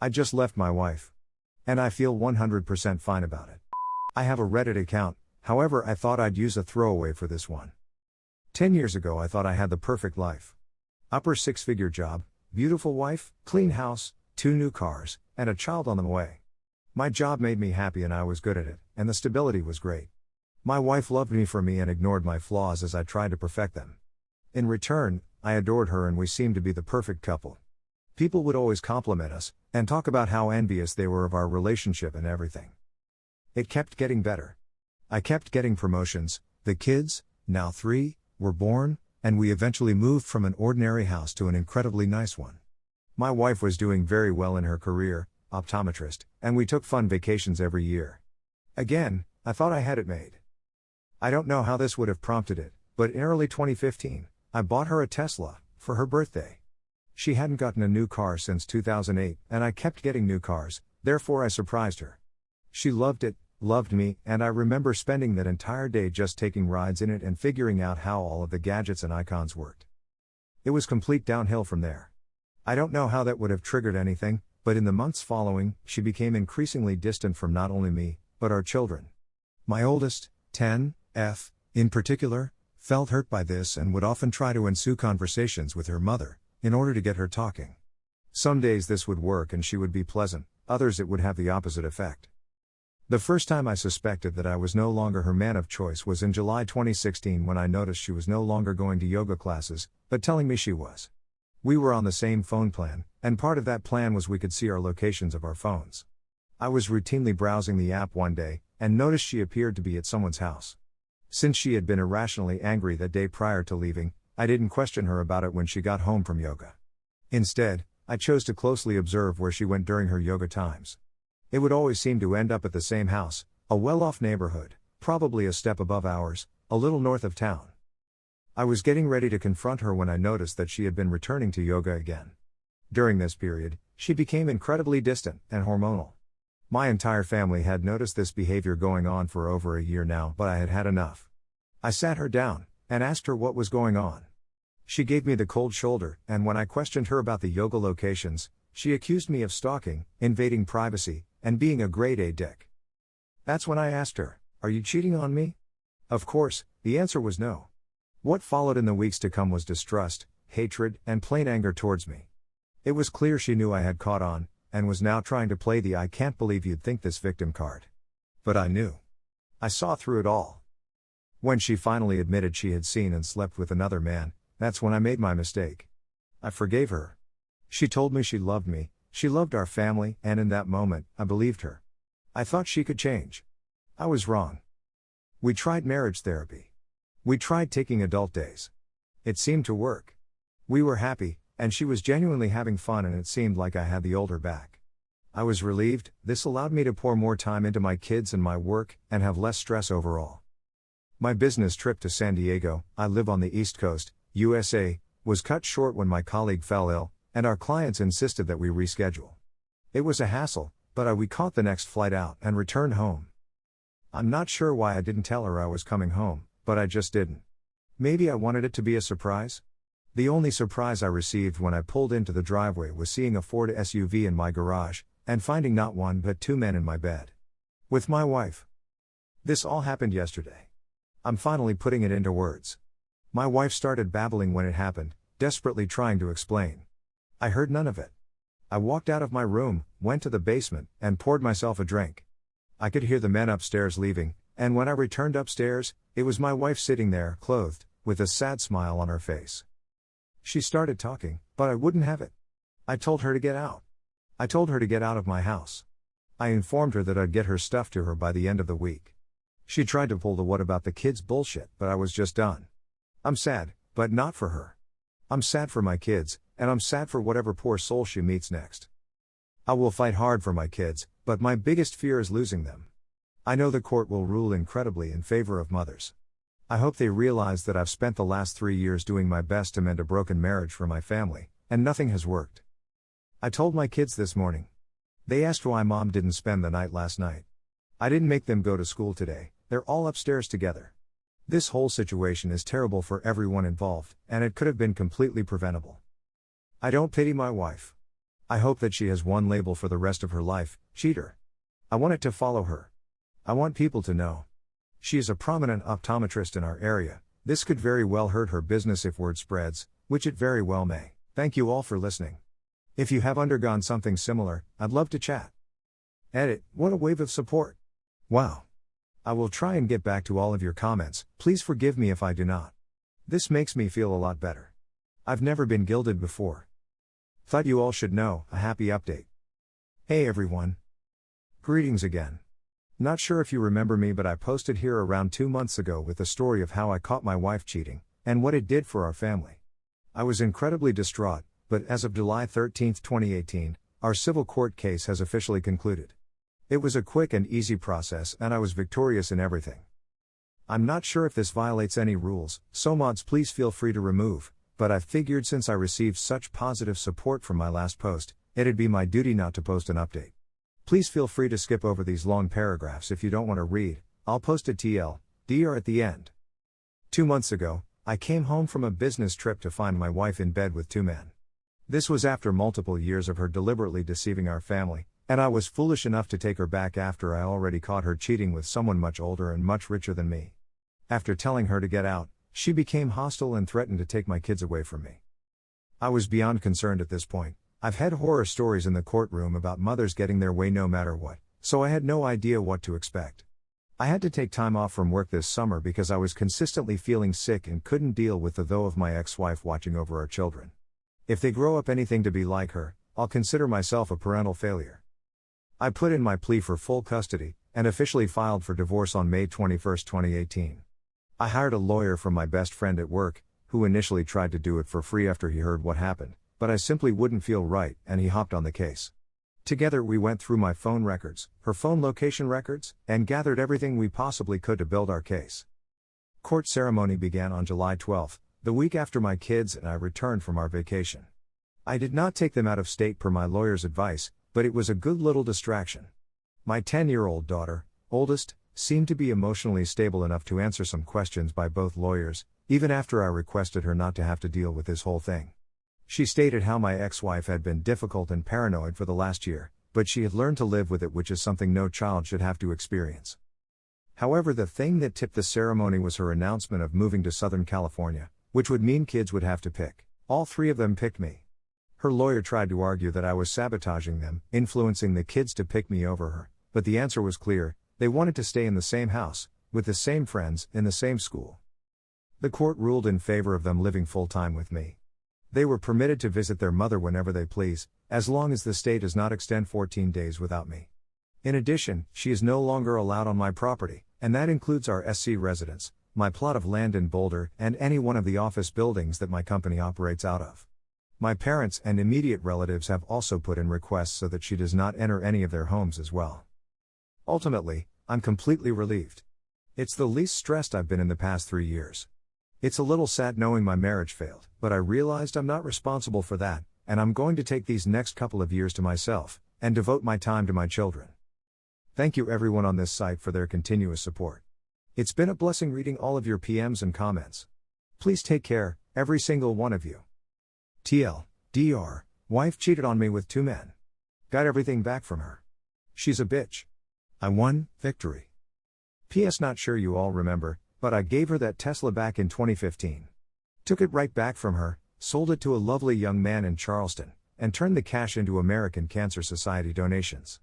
I just left my wife. And I feel 100% fine about it. I have a Reddit account, however I thought I'd use a throwaway for this one. 10 years ago I thought I had the perfect life. Upper six-figure job, beautiful wife, clean house, 2 new cars, and a child on the way. My job made me happy and I was good at it, and the stability was great. My wife loved me for me and ignored my flaws as I tried to perfect them. In return, I adored her and we seemed to be the perfect couple. People would always compliment us, and talk about how envious they were of our relationship and everything. It kept getting better. I kept getting promotions, the kids, now 3, were born, and we eventually moved from an ordinary house to an incredibly nice one. My wife was doing very well in her career, optometrist, and we took fun vacations every year. Again, I thought I had it made. I don't know how this would have prompted it, but in early 2015, I bought her a Tesla, for her birthday. She hadn't gotten a new car since 2008, and I kept getting new cars, therefore I surprised her. She loved it, loved me, and I remember spending that entire day just taking rides in it and figuring out how all of the gadgets and icons worked. It was complete downhill from there. I don't know how that would have triggered anything, but in the months following, she became increasingly distant from not only me, but our children. My oldest, 10, F, in particular, felt hurt by this and would often try to ensue conversations with her mother, in order to get her talking. Some days this would work and she would be pleasant, others it would have the opposite effect. The first time I suspected that I was no longer her man of choice was in July 2016 when I noticed she was no longer going to yoga classes, but telling me she was. We were on the same phone plan, and part of that plan was we could see our locations of our phones. I was routinely browsing the app one day, and noticed she appeared to be at someone's house. Since she had been irrationally angry that day prior to leaving, I didn't question her about it when she got home from yoga. Instead, I chose to closely observe where she went during her yoga times. It would always seem to end up at the same house, a well-off neighborhood, probably a step above ours, a little north of town. I was getting ready to confront her when I noticed that she had been returning to yoga again. During this period, she became incredibly distant and hormonal. My entire family had noticed this behavior going on for over a year now, but I had had enough. I sat her down and asked her what was going on. She gave me the cold shoulder, and when I questioned her about the yoga locations, she accused me of stalking, invading privacy, and being a grade A dick. That's when I asked her, "Are you cheating on me?" Of course, the answer was no. What followed in the weeks to come was distrust, hatred, and plain anger towards me. It was clear she knew I had caught on, and was now trying to play the "I can't believe you'd think this" victim card. But I knew. I saw through it all. When she finally admitted she had seen and slept with another man, that's when I made my mistake. I forgave her. She told me she loved me, she loved our family, and in that moment, I believed her. I thought she could change. I was wrong. We tried marriage therapy. We tried taking adult days. It seemed to work. We were happy, and she was genuinely having fun, and it seemed like I had the older back. I was relieved. This allowed me to pour more time into my kids and my work, and have less stress overall. My business trip to San Diego, I live on the East Coast, USA, was cut short when my colleague fell ill, and our clients insisted that we reschedule. It was a hassle, but we caught the next flight out and returned home. I'm not sure why I didn't tell her I was coming home, but I just didn't. Maybe I wanted it to be a surprise? The only surprise I received when I pulled into the driveway was seeing a Ford SUV in my garage, and finding not one but 2 men in my bed. With my wife. This all happened yesterday. I'm finally putting it into words. My wife started babbling when it happened, desperately trying to explain. I heard none of it. I walked out of my room, went to the basement, and poured myself a drink. I could hear the men upstairs leaving, and when I returned upstairs, it was my wife sitting there, clothed, with a sad smile on her face. She started talking, but I wouldn't have it. I told her to get out. I told her to get out of my house. I informed her that I'd get her stuff to her by the end of the week. She tried to pull the "what about the kids" bullshit, but I was just done. I'm sad, but not for her. I'm sad for my kids, and I'm sad for whatever poor soul she meets next. I will fight hard for my kids, but my biggest fear is losing them. I know the court will rule incredibly in favor of mothers. I hope they realize that I've spent the last 3 years doing my best to mend a broken marriage for my family, and nothing has worked. I told my kids this morning. They asked why Mom didn't spend the night last night. I didn't make them go to school today, they're all upstairs together. This whole situation is terrible for everyone involved, and it could have been completely preventable. I don't pity my wife. I hope that she has one label for the rest of her life, cheater. I want it to follow her. I want people to know. She is a prominent optometrist in our area. This could very well hurt her business if word spreads, which it very well may. Thank you all for listening. If you have undergone something similar, I'd love to chat. Edit, what a wave of support. Wow. I will try and get back to all of your comments, please forgive me if I do not. This makes me feel a lot better. I've never been gilded before. Thought you all should know, a happy update. Hey everyone. Greetings again. Not sure if you remember me, but I posted here around 2 months ago with the story of how I caught my wife cheating, and what it did for our family. I was incredibly distraught, but as of July 13, 2018, our civil court case has officially concluded. It was a quick and easy process, and I was victorious in everything. I'm not sure if this violates any rules, so mods please feel free to remove, but I figured since I received such positive support from my last post, it'd be my duty not to post an update. Please feel free to skip over these long paragraphs if you don't want to read. I'll post a TLDR at the end. 2 months ago, I came home from a business trip to find my wife in bed with 2 men. This was after multiple years of her deliberately deceiving our family, and I was foolish enough to take her back after I already caught her cheating with someone much older and much richer than me. After telling her to get out, she became hostile and threatened to take my kids away from me. I was beyond concerned at this point. I've had horror stories in the courtroom about mothers getting their way no matter what, so I had no idea what to expect. I had to take time off from work this summer because I was consistently feeling sick and couldn't deal with the though of my ex-wife watching over our children. If they grow up anything to be like her, I'll consider myself a parental failure. I put in my plea for full custody, and officially filed for divorce on May 21, 2018. I hired a lawyer from my best friend at work, who initially tried to do it for free after he heard what happened, but I simply wouldn't feel right, and he hopped on the case. Together we went through my phone records, her phone location records, and gathered everything we possibly could to build our case. Court ceremony began on July 12, the week after my kids and I returned from our vacation. I did not take them out of state per my lawyer's advice, but it was a good little distraction. My 10-year-old daughter, oldest, seemed to be emotionally stable enough to answer some questions by both lawyers, even after I requested her not to have to deal with this whole thing. She stated how my ex-wife had been difficult and paranoid for the last year, but she had learned to live with it, which is something no child should have to experience. However, the thing that tipped the ceremony was her announcement of moving to Southern California, which would mean kids would have to pick. All 3 of them picked me. Her lawyer tried to argue that I was sabotaging them, influencing the kids to pick me over her, but the answer was clear: they wanted to stay in the same house, with the same friends, in the same school. The court ruled in favor of them living full-time with me. They were permitted to visit their mother whenever they please, as long as the state does not extend 14 days without me. In addition, she is no longer allowed on my property, and that includes our SC residence, my plot of land in Boulder, and any one of the office buildings that my company operates out of. My parents and immediate relatives have also put in requests so that she does not enter any of their homes as well. Ultimately, I'm completely relieved. It's the least stressed I've been in the past 3 years. It's a little sad knowing my marriage failed, but I realized I'm not responsible for that, and I'm going to take these next couple of years to myself, and devote my time to my children. Thank you everyone on this site for their continuous support. It's been a blessing reading all of your PMs and comments. Please take care, every single one of you. TLDR, wife cheated on me with 2 men. Got everything back from her. She's a bitch. I won, victory. PS, not sure you all remember, but I gave her that Tesla back in 2015. Took it right back from her, sold it to a lovely young man in Charleston, and turned the cash into American Cancer Society donations.